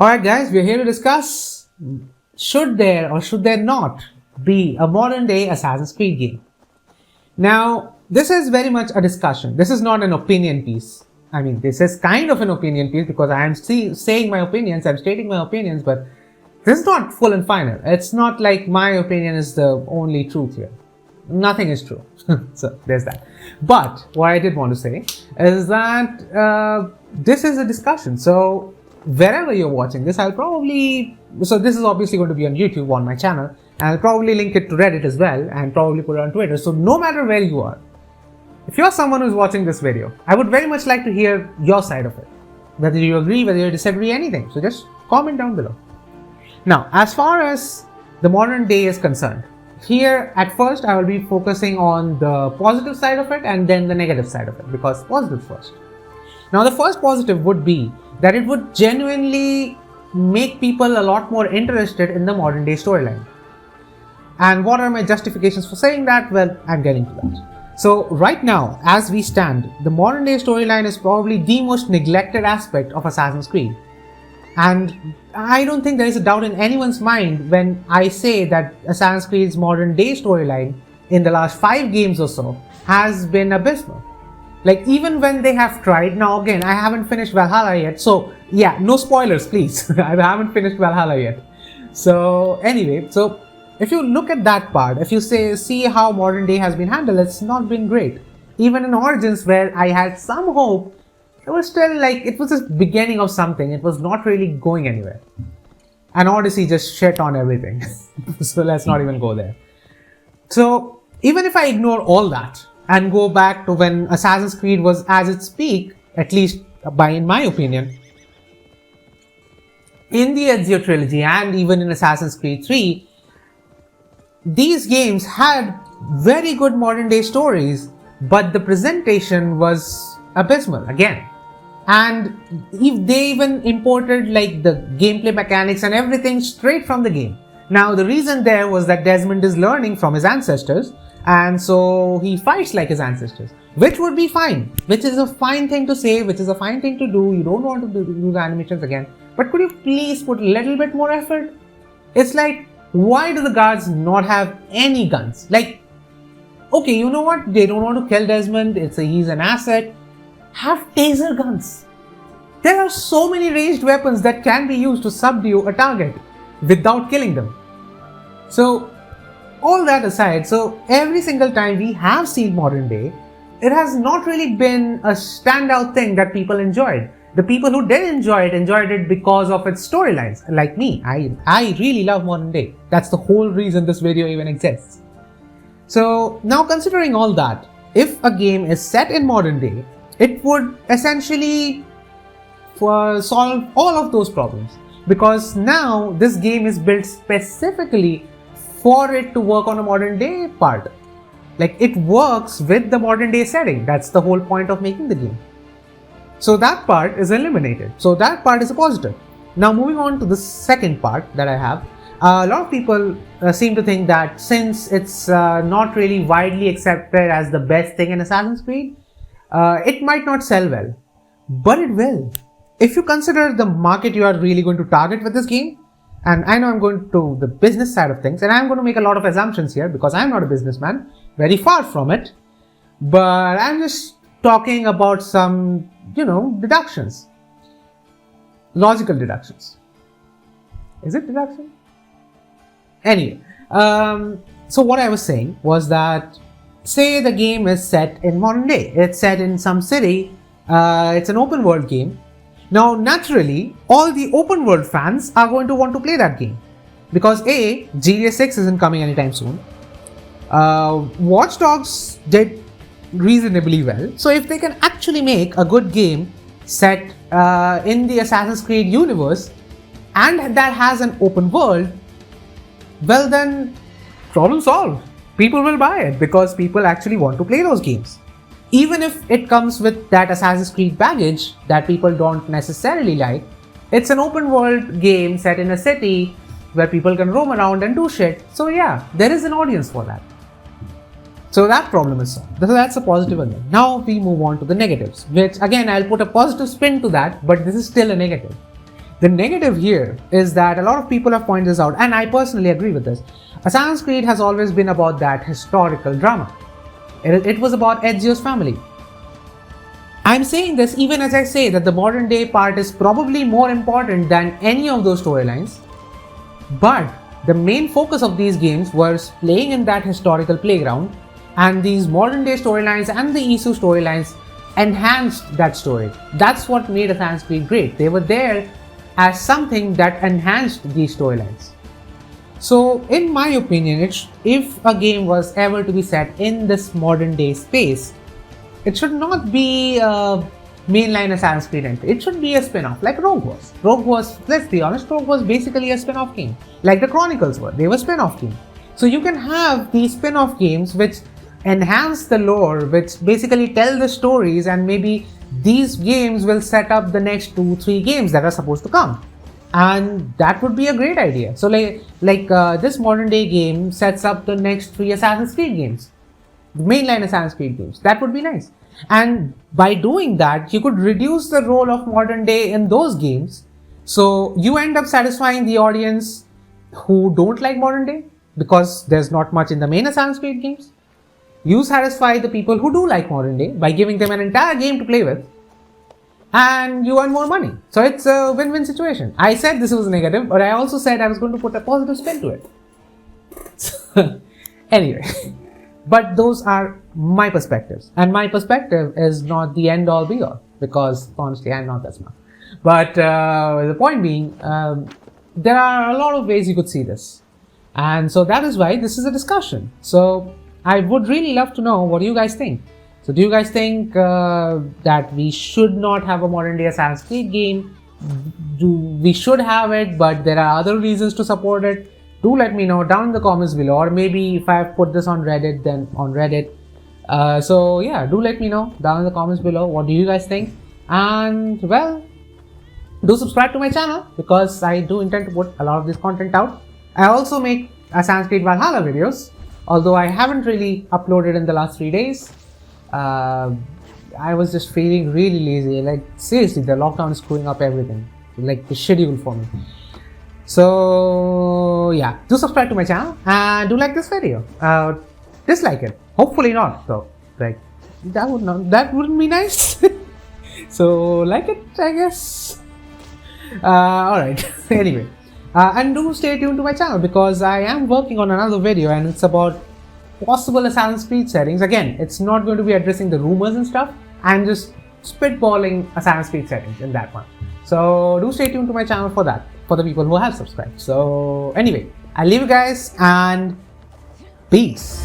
Alright guys, we're here to discuss should there or should there not be a modern day Assassin's Creed game. Now, this is very much a discussion. This is not an opinion piece. I mean, this is kind of an opinion piece because I am saying my opinions, I'm stating my opinions, but this is not full and final. It's not like my opinion is the only truth here. Nothing is true. So, there's that. But, what I did want to say is that this is a discussion. So, wherever you're watching this, so this is obviously going to be on YouTube on my channel, and I'll probably link it to Reddit as well, and probably put it on Twitter. So no matter where you are, if you're someone who's watching this video, I would very much like to hear your side of it. Whether you agree, whether you disagree, anything. So just comment down below. Now, as far as the modern day is concerned, here at first I will be focusing on the positive side of it and then the negative side of it, because positive first. Now, the first positive would be that it would genuinely make people a lot more interested in the modern day storyline. And what are my justifications for saying that? Well, I'm getting to that. So right now, as we stand, the modern day storyline is probably the most neglected aspect of Assassin's Creed. And I don't think there is a doubt in anyone's mind when I say that Assassin's Creed's modern day storyline in the last 5 games or so has been abysmal. Like, even when they have tried, now again, I haven't finished Valhalla yet, so yeah, no spoilers please. I haven't finished Valhalla yet. So anyway, so if you look at that part, if you see how modern day has been handled, it's not been great. Even in Origins, where I had some hope, it was still like, it was the beginning of something, it was not really going anywhere. And Odyssey just shit on everything. So let's not even go there. So even if I ignore all that, and go back to when Assassin's Creed was at its peak, at least in my opinion, in the Ezio trilogy and even in Assassin's Creed 3, these games had very good modern day stories, but the presentation was abysmal again. And if they even imported like the gameplay mechanics and everything straight from the game. Now, the reason there was that Desmond is learning from his ancestors, and so he fights like his ancestors, which would be fine, which is a fine thing to say, which is a fine thing to do. You don't want to do the animations again, but could you please put a little bit more effort? It's like, why do the guards not have any guns? Like, okay, you know what, they don't want to kill Desmond, he's an asset. Have taser guns. There are so many ranged weapons that can be used to subdue a target without killing them. So all that aside, so every single time we have seen modern day, it has not really been a standout thing that people enjoyed. The people who did enjoyed it because of its storylines. Like me, I really love modern day. That's the whole reason this video even exists. So now, considering all that, if a game is set in modern day, it would essentially solve all of those problems. Because now this game is built specifically for it to work on a modern day part. Like, it works with the modern day setting. That's the whole point of making the game. So that part is eliminated. So that part is a positive. Now, moving on to the second part that I have. A lot of people seem to think that since it's not really widely accepted as the best thing in Assassin's Creed, it might not sell well. But it will. If you consider the market you are really going to target with this game, and I know I'm going to the business side of things, and I'm going to make a lot of assumptions here because I'm not a businessman, very far from it. But I'm just talking about some, deductions. Logical deductions. Is it deduction? Anyway, so what I was saying was that, say the game is set in modern day. It's set in some city. It's an open world game. Now, naturally, all the open world fans are going to want to play that game. Because A, GTA 6 isn't coming anytime soon. Watch Dogs did reasonably well. So if they can actually make a good game set in the Assassin's Creed universe, and that has an open world, well then, problem solved. People will buy it because people actually want to play those games. Even if it comes with that Assassin's Creed baggage that people don't necessarily like, it's an open world game set in a city where people can roam around and do shit. So yeah, there is an audience for that. So that problem is solved. So that's a positive again. Now we move on to the negatives, which again, I'll put a positive spin to that, but this is still a negative. The negative here is that a lot of people have pointed this out, and I personally agree with this. Assassin's Creed has always been about that historical drama. It was about Ezio's family. I'm saying this even as I say that the modern day part is probably more important than any of those storylines, but the main focus of these games was playing in that historical playground, and these modern day storylines and the Isu storylines enhanced that story. That's what made Assassin's Creed great. They were there as something that enhanced these storylines. So, in my opinion, if a game was ever to be set in this modern day space, it should not be a mainline Assassin's Creed entry. It should be a spin-off, like Rogue was. Rogue was, let's be honest, Rogue was basically a spin-off game. Like the Chronicles were. They were spin-off games. So you can have these spin-off games which enhance the lore, which basically tell the stories, and maybe these games will set up the next 2-3 games that are supposed to come. And that would be a great idea. So this modern day game sets up the next 3 Assassin's Creed games. Mainline Assassin's Creed games. That would be nice. And by doing that, you could reduce the role of modern day in those games. So you end up satisfying the audience who don't like modern day because there's not much in the main Assassin's Creed games. You satisfy the people who do like modern day by giving them an entire game to play with, and you earn more money. So it's a win-win situation. I said this was negative, but I also said I was going to put a positive spin to it. Anyway, but those are my perspectives, and my perspective is not the end-all be-all, because honestly I'm not that smart. But the point being, there are a lot of ways you could see this, and so that is why this is a discussion. So I would really love to know what you guys think. So do you guys think that we should not have a modern day Assassin's Creed game? We should have it, but there are other reasons to support it? Do let me know down in the comments below, or maybe if I've put this on Reddit, then on Reddit. So yeah, do let me know down in the comments below. What do you guys think? And well, do subscribe to my channel because I do intend to put a lot of this content out. I also make Assassin's Creed Valhalla videos, although I haven't really uploaded in the last 3 days. I was just feeling really lazy. Like seriously, the lockdown is screwing up everything, like the schedule for me. So yeah, do subscribe to my channel and do like this video. Dislike it. Hopefully not. So like that wouldn't be nice. So like it, I guess. Alright. Anyway, and do stay tuned to my channel because I am working on another video and it's about possible Assassin's Creed settings. Again, it's not going to be addressing the rumors and stuff. I'm just spitballing Assassin's Creed settings in that one. So do stay tuned to my channel for that, for the people who have subscribed. So anyway, I'll leave you guys and peace.